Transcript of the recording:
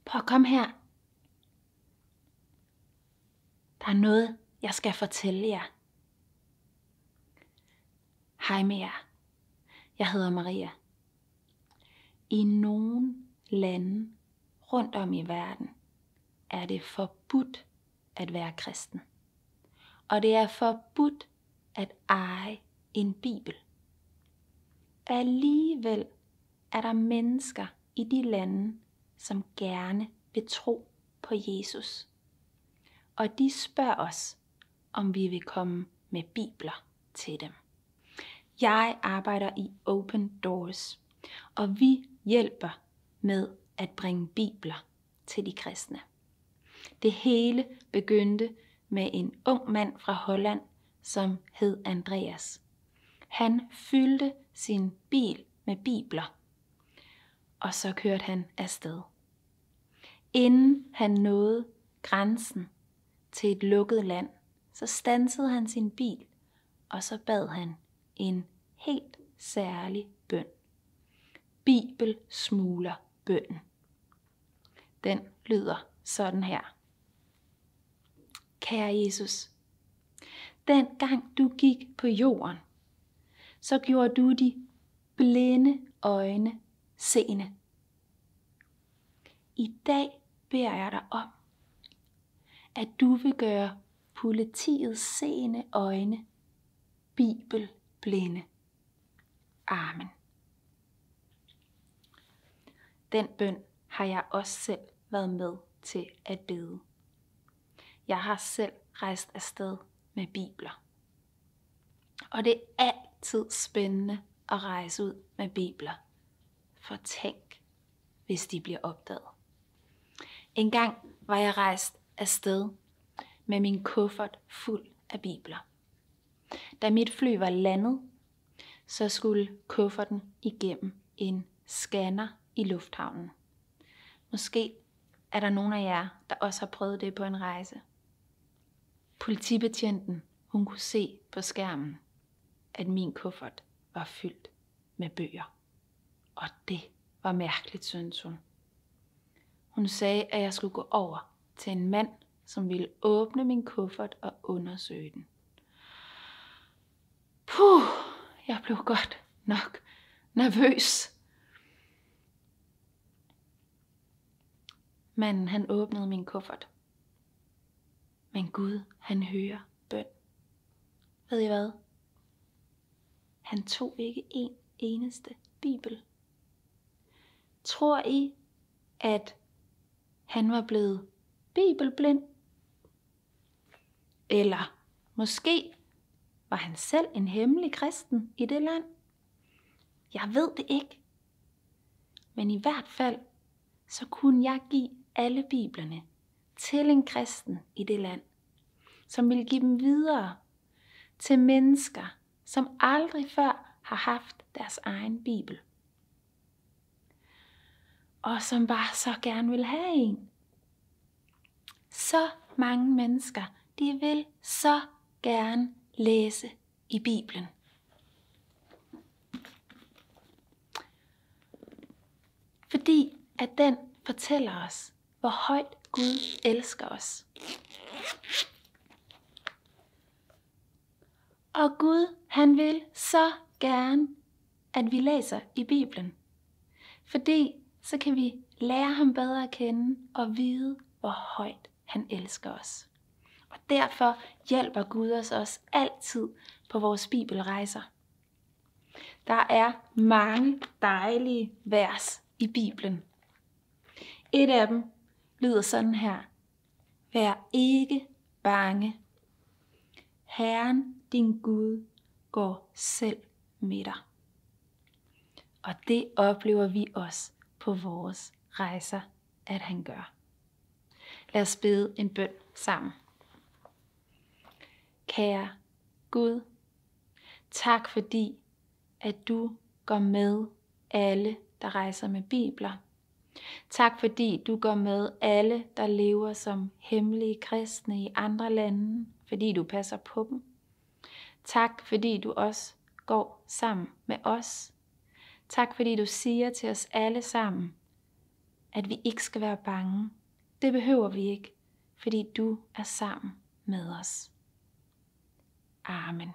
Prøv at komme her. Der er noget, jeg skal fortælle jer. Hej med jer. Jeg hedder Maria. I nogle lande rundt om i verden er det forbudt at være kristen. Og det er forbudt at eje en bibel. Alligevel er der mennesker i de lande, som gerne vil tro på Jesus. Og de spørger os, om vi vil komme med bibler til dem. Jeg arbejder i Open Doors, og vi hjælper med at bringe bibler til de kristne. Det hele begyndte med en ung mand fra Holland, som hed Andreas. Han fyldte sin bil med bibler, og så kørte han afsted. Inden han nåede grænsen til et lukket land, så standsede han sin bil, og så bad han en helt særlig bøn. Bibelsmuglerbønnen. Den lyder sådan her. Kære Jesus, den gang du gik på jorden, så gjorde du de blinde øjne seende. I dag beder jeg dig om, at du vil gøre politiets seende øjne bibelblinde. Amen. Den bøn har jeg også selv været med til at bede. Jeg har selv rejst afsted med bibler. Og det er altid spændende at rejse ud med bibler. For tænk, hvis de bliver opdaget. En gang var jeg rejst afsted med min kuffert fuld af bibler. Da mit fly var landet, så skulle kufferten igennem en scanner i lufthavnen. Måske er der nogen af jer, der også har prøvet det på en rejse. Politibetjenten, hun kunne se på skærmen, at min kuffert var fyldt med bøger. Og det var mærkeligt, synes hun. Hun sagde, at jeg skulle gå over til en mand, som ville åbne min kuffert og undersøge den. Jeg blev godt nok nervøs. Manden, han åbnede min kuffert. Men Gud, han hører bøn. Ved I hvad? Han tog ikke en eneste bibel. Tror I, at han var blevet bibelblind? Eller måske var han selv en hemmelig kristen i det land? Jeg ved det ikke. Men i hvert fald, så kunne jeg give alle biblerne til en kristen i det land, som ville give dem videre til mennesker, som aldrig før har haft deres egen bibel. Og som bare så gerne vil have en. Så mange mennesker, de vil så gerne læse i Bibelen. Fordi at den fortæller os, hvor højt Gud elsker os. Og Gud, han vil så gerne, at vi læser i Bibelen. Fordi så kan vi lære ham bedre at kende og vide, hvor højt han elsker os. Og derfor hjælper Gud os også altid på vores bibelrejser. Der er mange dejlige vers i Bibelen. Et af dem lyder sådan her. Vær ikke bange. Herren, din Gud, går selv med dig. Og det oplever vi også på vores rejser, at han gør. Lad os bede en bøn sammen. Kære Gud, tak fordi, at du går med alle, der rejser med bibler. Tak fordi du går med alle, der lever som hemmelige kristne i andre lande, fordi du passer på dem. Tak fordi du også går sammen med os. Tak fordi du siger til os alle sammen, at vi ikke skal være bange. Det behøver vi ikke, fordi du er sammen med os. Amen.